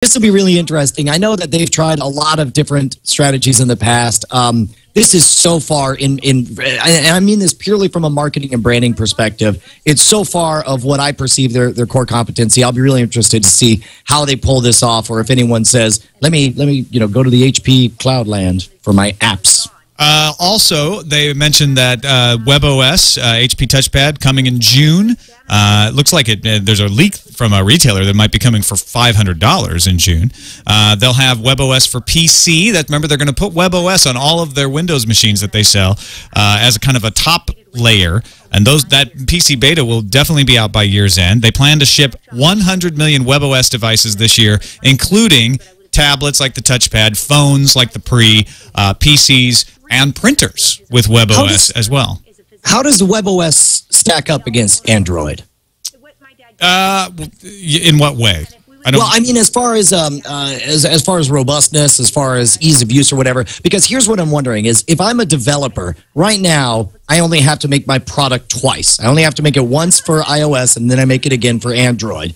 This will be really interesting. I know that they've tried a lot of different strategies in the past. This is so far and I mean this purely from a marketing and branding perspective. It's so far of what I perceive their core competency. I'll be really interested to see how they pull this off, or if anyone says, let me go to the HP Cloudland for my apps. Also, they mentioned that WebOS, HP Touchpad, coming in June. It looks like there's a leak from a retailer that might be coming for $500 in June. They'll have WebOS for PC. Remember, they're going to put WebOS on all of their Windows machines that they sell as a kind of a top layer. And that PC beta will definitely be out by year's end. They plan to ship 100 million WebOS devices this year, including tablets like the Touchpad, phones like the PCs, and printers with WebOS as well. How does the WebOS stack up against Android? In what way? Well, I mean, as far as robustness, as far as ease of use or whatever. Because here's what I'm wondering: is if I'm a developer right now, I only have to make my product twice. I only have to make it once for iOS, and then I make it again for Android.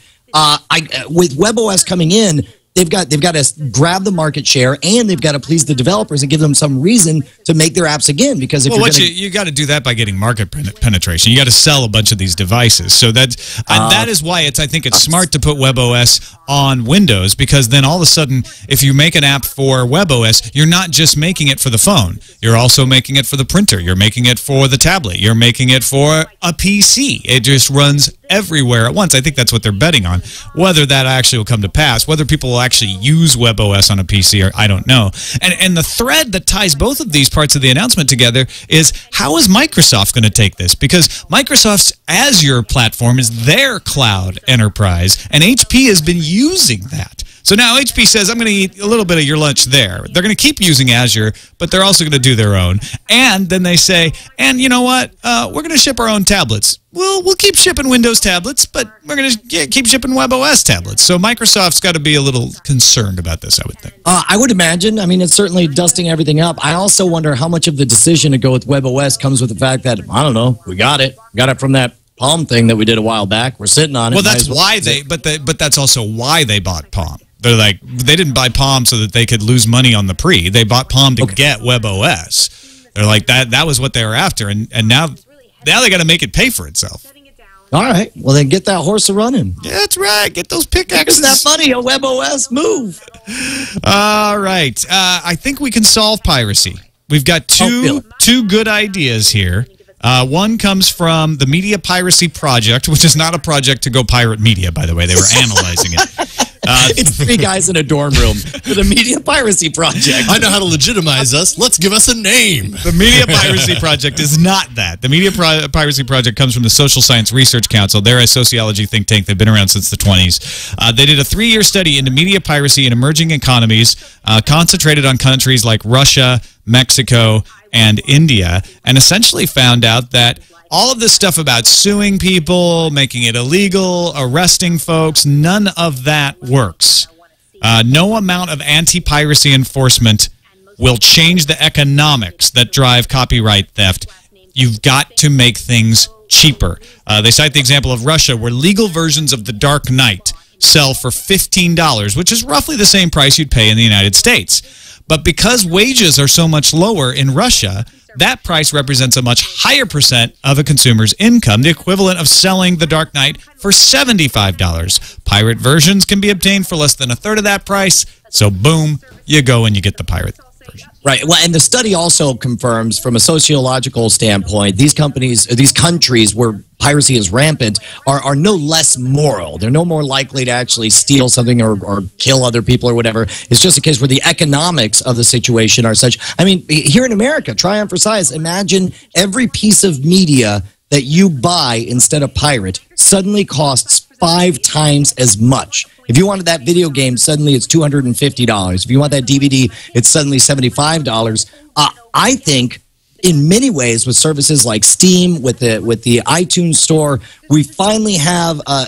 With WebOS coming in, they've got to grab the market share, and they've got to please the developers and give them some reason to make their apps again. Because if you got to do that by getting market penetration. You got to sell a bunch of these devices. So that is why I think it's smart to put WebOS on Windows, because then all of a sudden, if you make an app for WebOS, you're not just making it for the phone. You're also making it for the printer. You're making it for the tablet. You're making it for a PC. It just runs everywhere at once. I think that's what they're betting on. Whether that actually will come to pass, whether people will actually use WebOS on a PC, or I don't know. And the thread that ties both of these parts of the announcement together is, how is Microsoft going to take this? Because Microsoft's Azure platform is their cloud enterprise, and HP has been using that. So now HP says, I'm going to eat a little bit of your lunch there. They're going to keep using Azure, but they're also going to do their own. And then they say, and you know what? We're going to ship our own tablets. We'll keep shipping Windows tablets, but we're going to keep shipping WebOS tablets. So Microsoft's got to be a little concerned about this, I would think. I would imagine. I mean, it's certainly dusting everything up. I also wonder how much of the decision to go with WebOS comes with the fact that, I don't know, we got it. Got it from that Palm thing that we did a while back. We're sitting on it. Well, that's why but that's also why they bought Palm. They're like, they didn't buy Palm so that they could lose money on the pre. They bought Palm to get WebOS. They're like, that was what they were after, and now they got to make it pay for itself. All right. Well, then get that horse a-running. Yeah, that's right. Get those pickaxes. Get that money, a WebOS move. All right. I think we can solve piracy. We've got two good ideas here. One comes from the Media Piracy Project, which is not a project to go pirate media, by the way. They were analyzing it. It's three guys in a dorm room for the Media Piracy Project. I know how to legitimize us. Let's give us a name. The Media Piracy Project is not that. The Media Piracy Project comes from the Social Science Research Council. They're a sociology think tank. They've been around since the 20s. They did a 3-year study into media piracy in emerging economies, concentrated on countries like Russia, Mexico, and India, and essentially found out that all of this stuff about suing people, making it illegal, arresting folks, none of that works. No amount of anti-piracy enforcement will change the economics that drive copyright theft. You've got to make things cheaper. They cite the example of Russia, where legal versions of The Dark Knight sell for $15, which is roughly the same price you'd pay in the United States. But because wages are so much lower in Russia, that price represents a much higher percent of a consumer's income, the equivalent of selling The Dark Knight for $75. Pirate versions can be obtained for less than a third of that price, so boom, you go and you get the pirate version. Right. Well, and the study also confirms, from a sociological standpoint, these countries where piracy is rampant are no less moral. They're no more likely to actually steal something or kill other people or whatever. It's just a case where the economics of the situation are such. I mean, here in America, try on for size. Imagine every piece of media that you buy instead of pirate suddenly costs 5 times as much. If you wanted that video game, suddenly it's $250. If you want that DVD, it's suddenly $75. I think, in many ways, with services like Steam, with the iTunes Store, we finally have a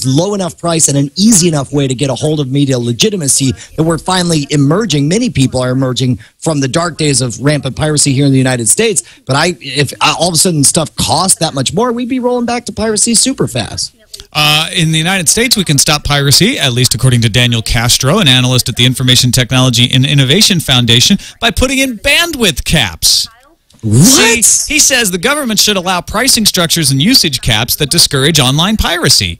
low enough price and an easy enough way to get a hold of media legitimacy that we're finally emerging. Many people are emerging from the dark days of rampant piracy here in the United States. But if all of a sudden stuff costs that much more, we'd be rolling back to piracy super fast. In the United States, we can stop piracy, at least according to Daniel Castro, an analyst at the Information Technology and Innovation Foundation, by putting in bandwidth caps. What? See, he says the government should allow pricing structures and usage caps that discourage online piracy.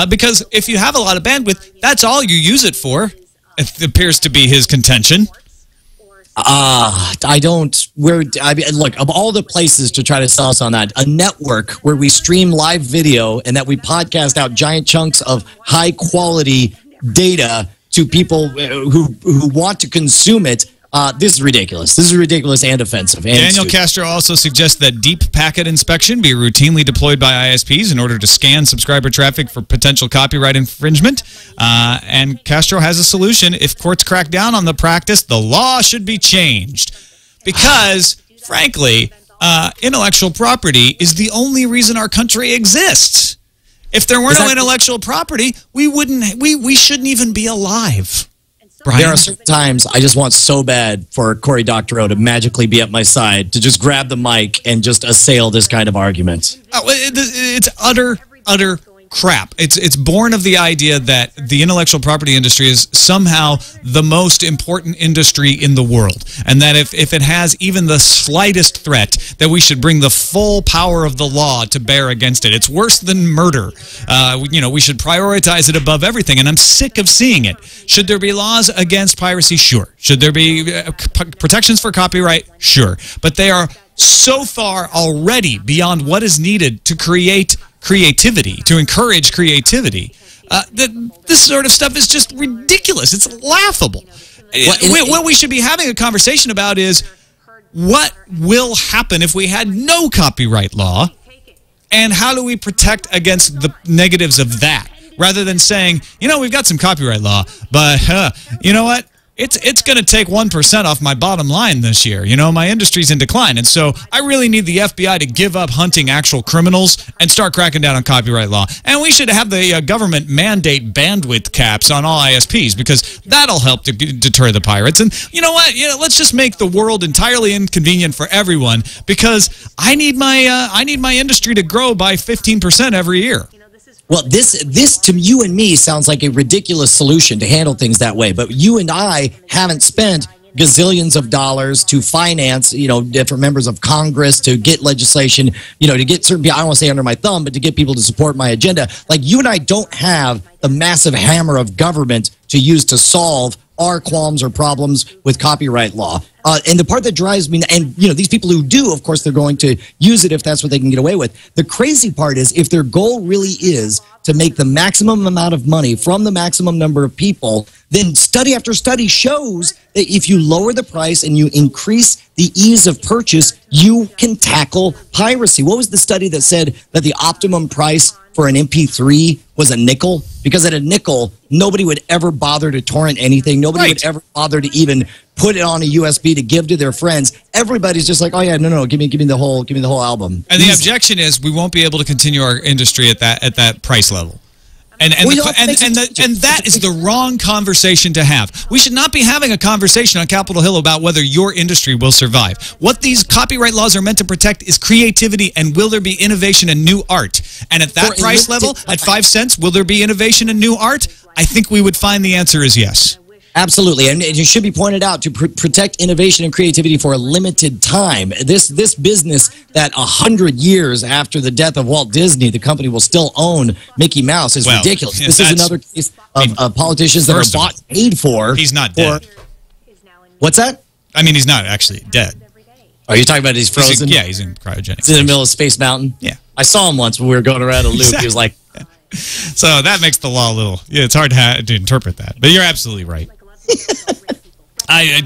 Because if you have a lot of bandwidth, that's all you use it for. It appears to be his contention. I mean, look, of all the places to try to sell us on that, a network where we stream live video and that we podcast out giant chunks of high quality data to people who want to consume it. This is ridiculous. This is ridiculous and offensive. And Daniel Castro also suggests that deep packet inspection be routinely deployed by ISPs in order to scan subscriber traffic for potential copyright infringement. And Castro has a solution. If courts crack down on the practice, the law should be changed. Because, frankly, intellectual property is the only reason our country exists. If there were no intellectual property, we shouldn't even be alive. Brian? There are certain times I just want so bad for Cory Doctorow to magically be at my side, to just grab the mic and just assail this kind of argument. It's utter crap. It's born of the idea that the intellectual property industry is somehow the most important industry in the world, and that if it has even the slightest threat, that we should bring the full power of the law to bear against it. It's worse than murder. We should prioritize it above everything, and I'm sick of seeing it. Should there be laws against piracy? Sure. Should there be protections for copyright? Sure. But they are so far already beyond what is needed to create creativity, to encourage creativity. This sort of stuff is just ridiculous. It's laughable. What we should be having a conversation about is what will happen if we had no copyright law, and how do we protect against the negatives of that, rather than saying, we've got some copyright law, but you know what? It's going to take 1% off my bottom line this year. My industry's in decline. And so I really need the FBI to give up hunting actual criminals and start cracking down on copyright law. And we should have the government mandate bandwidth caps on all ISPs, because that'll help to deter the pirates. And you know what? Let's just make the world entirely inconvenient for everyone, because I need my industry to grow by 15% every year. Well, this to you and me sounds like a ridiculous solution to handle things that way. But you and I haven't spent gazillions of dollars to finance, different members of Congress to get legislation, to get certain people, I don't want to say under my thumb, but to get people to support my agenda. Like, you and I don't have the massive hammer of government to use to solve our qualms or problems with copyright law. And the part that drives me, and these people who do, of course, they're going to use it if that's what they can get away with. The crazy part is, if their goal really is to make the maximum amount of money from the maximum number of people, then study after study shows that if you lower the price and you increase the ease of purchase, you can tackle piracy. What was the study that said that the optimum price for an MP3 was a nickel? Because at a nickel, nobody would ever bother to torrent anything. Nobody would ever bother to even put it on a USB to give to their friends. Everybody's just like, oh yeah, no, give me the whole album. And the objection is, we won't be able to continue our industry at that price level. And that is the wrong conversation to have. We should not be having a conversation on Capitol Hill about whether your industry will survive. What these copyright laws are meant to protect is creativity, and will there be innovation and new art? And at that price level, at 5 cents, will there be innovation and new art? I think we would find the answer is yes. Absolutely, and it should be pointed out, to protect innovation and creativity for a limited time. This business that 100 years after the death of Walt Disney, the company will still own Mickey Mouse is ridiculous. This is another case of politicians that are bought, paid for. He's not dead. What's that? I mean, he's not actually dead. Are you talking about he's frozen? He's in cryogenic. He's in the middle of Space Mountain? Yeah. I saw him once when we were going around a loop. Exactly. He was like... So that makes the law a little... Yeah, it's hard to interpret that. But you're absolutely right. I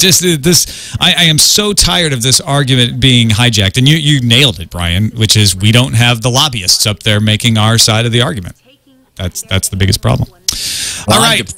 am so tired of this argument being hijacked, and you nailed it, Brian, which is we don't have the lobbyists up there making our side of the argument. That's the biggest problem. All right.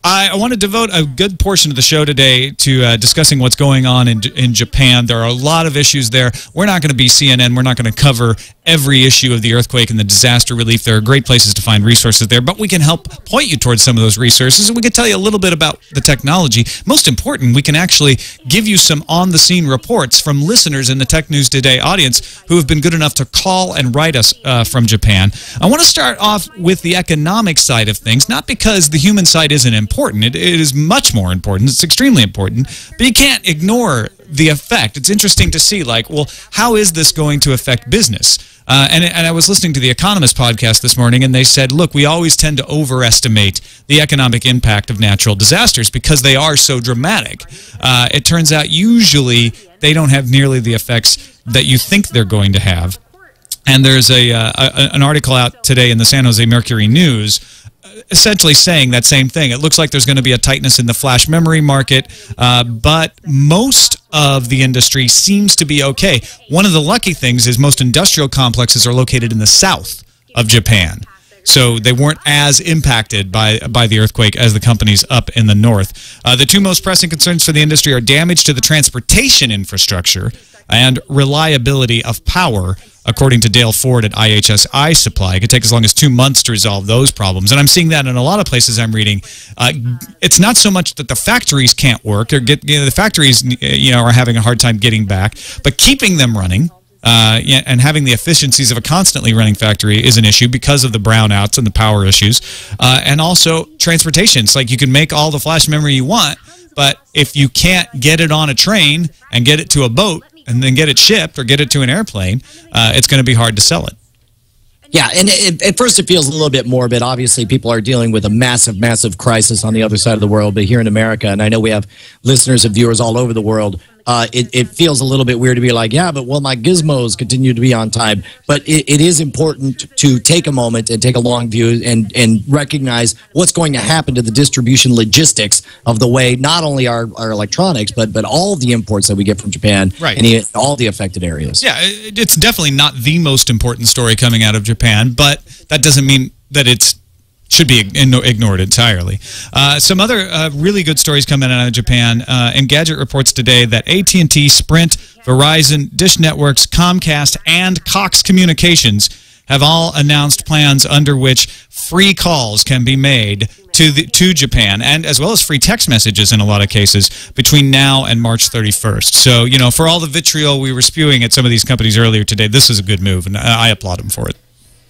I want to devote a good portion of the show today to discussing what's going on in Japan. There are a lot of issues there. We're not going to be CNN. We're not going to cover every issue of the earthquake and the disaster relief. There are great places to find resources there, but we can help point you towards some of those resources, and we can tell you a little bit about the technology. Most important, we can actually give you some on-the-scene reports from listeners in the Tech News Today audience who have been good enough to call and write us from Japan. I want to start off with the economic side of things, not because the human side isn't important. It is much more important. It's extremely important, but you can't ignore the effect. It's interesting to see, like, well, how is this going to affect business? And I was listening to the Economist podcast this morning, and they said, look, we always tend to overestimate the economic impact of natural disasters because they are so dramatic. It turns out usually they don't have nearly the effects that you think they're going to have. And there's an article out today in the San Jose Mercury News essentially saying that same thing. It looks like there's going to be a tightness in the flash memory market, but most of the industry seems to be okay. One of the lucky things is most industrial complexes are located in the south of Japan. So they weren't as impacted by the earthquake as the companies up in the north. The two most pressing concerns for the industry are damage to the transportation infrastructure and reliability of power, according to Dale Ford at IHS Supply. It could take as long as 2 months to resolve those problems. And I'm seeing that in a lot of places I'm reading. It's not so much that the factories can't work, or the factories are having a hard time getting back, but keeping them running and having the efficiencies of a constantly running factory is an issue because of the brownouts and the power issues. And also transportation. It's like you can make all the flash memory you want, but if you can't get it on a train and get it to a boat and then get it shipped or get it to an airplane, it's going to be hard to sell it. Yeah, and at first it feels a little bit morbid. Obviously, people are dealing with a massive, massive crisis on the other side of the world. But here in America, and I know we have listeners and viewers all over the world, it feels a little bit weird to be like, yeah, but well, my gizmos continue to be on time. But it is important to take a moment and take a long view and recognize what's going to happen to the distribution logistics of the way not only our electronics, but all the imports that we get from Japan, right, and all the affected areas. Yeah, it's definitely not the most important story coming out of Japan, but that doesn't mean that it's should be ignored entirely. Some other really good stories coming out of Japan. Engadget reports today that AT&T, Sprint, Verizon, Dish Networks, Comcast, and Cox Communications have all announced plans under which free calls can be made to Japan, and as well as free text messages in a lot of cases between now and March 31st. So, for all the vitriol we were spewing at some of these companies earlier today, this is a good move, and I applaud them for it.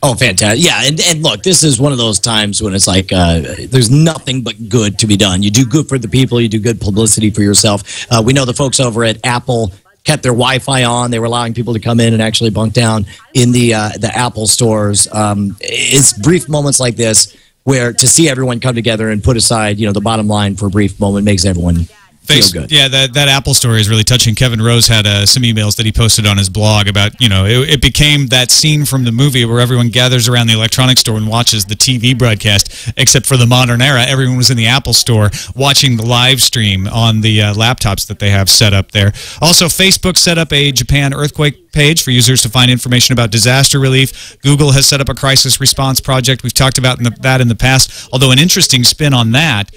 Oh, fantastic. Yeah, and look, this is one of those times when it's like there's nothing but good to be done. You do good for the people. You do good publicity for yourself. We know the folks over at Apple kept their Wi-Fi on. They were allowing people to come in and actually bunk down in the Apple stores. It's brief moments like this where to see everyone come together and put aside, the bottom line for a brief moment makes everyone feel good. Yeah, that Apple story is really touching. Kevin Rose had some emails that he posted on his blog about, it became that scene from the movie where everyone gathers around the electronics store and watches the TV broadcast, except for the modern era. Everyone was in the Apple store watching the live stream on the laptops that they have set up there. Also, Facebook set up a Japan earthquake page for users to find information about disaster relief. Google has set up a crisis response project. We've talked about that in the past, although an interesting spin on that.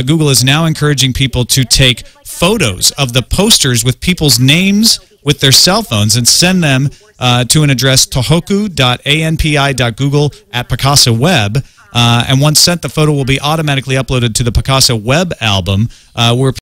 Google is now encouraging people to take photos of the posters with people's names with their cell phones and send them to an address tohoku.anpi.google@Picasa Web. And once sent, the photo will be automatically uploaded to the Picasa Web album, where